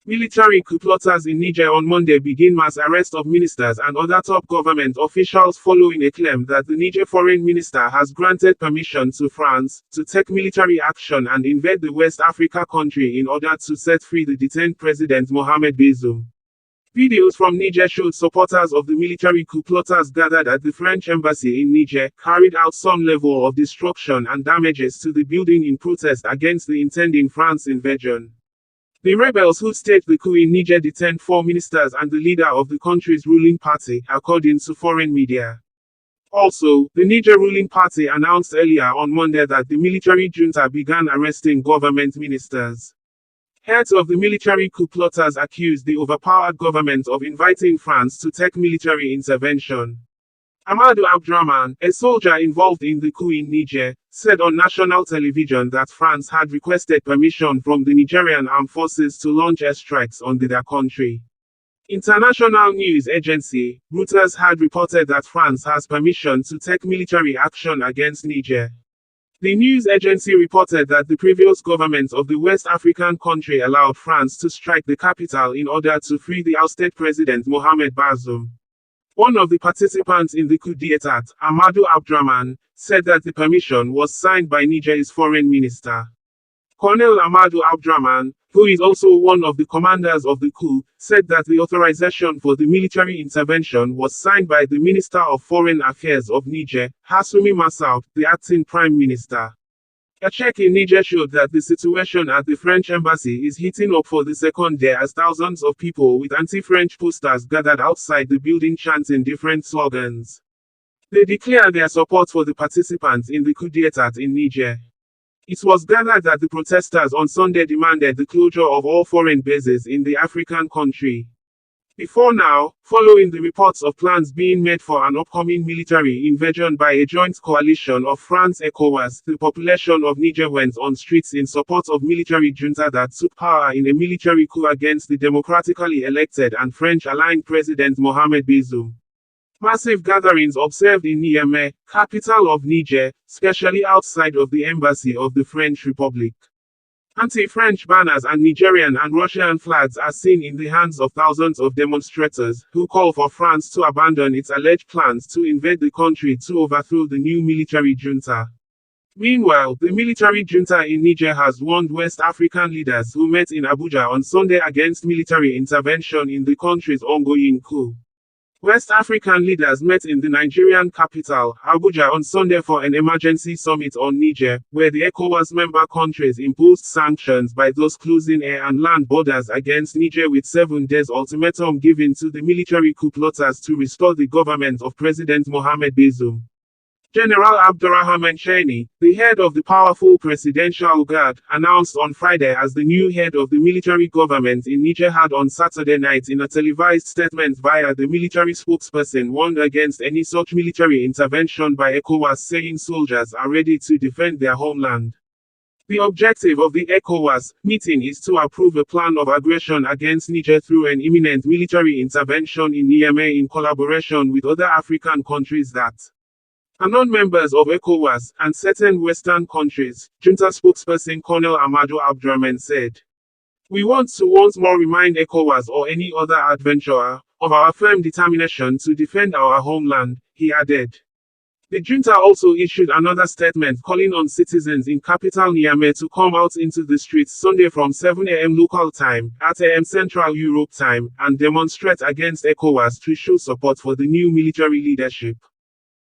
Military coup plotters in Niger on Monday begin mass arrest of ministers and other top government officials following a claim that the Niger foreign minister has granted permission to France to take military action and invade the West Africa country in order to set free the detained President Mohamed Bazoum. Videos from Niger showed supporters of the military coup plotters gathered at the French embassy in Niger carried out some level of destruction and damages to the building in protest against the intending France invasion. The rebels who staged the coup in Niger detained 4 ministers and the leader of the country's ruling party, according to foreign media. Also, the Niger ruling party announced earlier on Monday that the military junta began arresting government ministers. Heads of the military coup plotters accused the overpowered government of inviting France to take military intervention. Amadou Abdrahman, a soldier involved in the coup in Niger, said on national television that France had requested permission from the Nigerian armed forces to launch airstrikes on their country. International news agency, Reuters had reported that France has permission to take military action against Niger. The news agency reported that the previous government of the West African country allowed France to strike the capital in order to free the ousted President Mohamed Bazoum. One of the participants in the coup d'état, Amadou Abdrahman, said that the permission was signed by Niger's foreign minister. Colonel Amadou Abdrahman, who is also one of the commanders of the coup, said that the authorization for the military intervention was signed by the Minister of Foreign Affairs of Niger, Hassoumi Massaoud, the acting prime minister. A check in Niger showed that the situation at the French embassy is heating up for the second day as thousands of people with anti-French posters gathered outside the building chanting different slogans. They declared their support for the participants in the coup d'état in Niger. It was gathered that the protesters on Sunday demanded the closure of all foreign bases in the African country. Before now, following the reports of plans being made for an upcoming military invasion by a joint coalition of France and ECOWAS, the population of Niger went on streets in support of military junta that took power in a military coup against the democratically elected and French-aligned President Mohamed Bazoum. Massive gatherings observed in Niamey, capital of Niger, especially outside of the embassy of the French Republic. Anti-French banners and Nigerian and Russian flags are seen in the hands of thousands of demonstrators, who call for France to abandon its alleged plans to invade the country to overthrow the new military junta. Meanwhile, the military junta in Niger has warned West African leaders who met in Abuja on Sunday against military intervention in the country's ongoing coup. West African leaders met in the Nigerian capital, Abuja on Sunday for an emergency summit on Niger, where the ECOWAS member countries imposed sanctions by those closing air and land borders against Niger with 7 days ultimatum given to the military coup plotters to restore the government of President Mohamed Bazoum. General Abdurrahman Chani, the head of the powerful Presidential Guard, announced on Friday as the new head of the military government in Niger had on Saturday night in a televised statement via the military spokesperson warned against any such military intervention by ECOWAS, saying soldiers are ready to defend their homeland. The objective of the ECOWAS meeting is to approve a plan of aggression against Niger through an imminent military intervention in Niamey in collaboration with other African countries that are non-members of ECOWAS, and certain Western countries, junta spokesperson Colonel Amadou Abdrahman said. We want to once more remind ECOWAS or any other adventurer of our firm determination to defend our homeland, he added. The junta also issued another statement calling on citizens in capital Niamey to come out into the streets Sunday from 7 a.m. local time, 8 a.m. Central Europe time, and demonstrate against ECOWAS to show support for the new military leadership.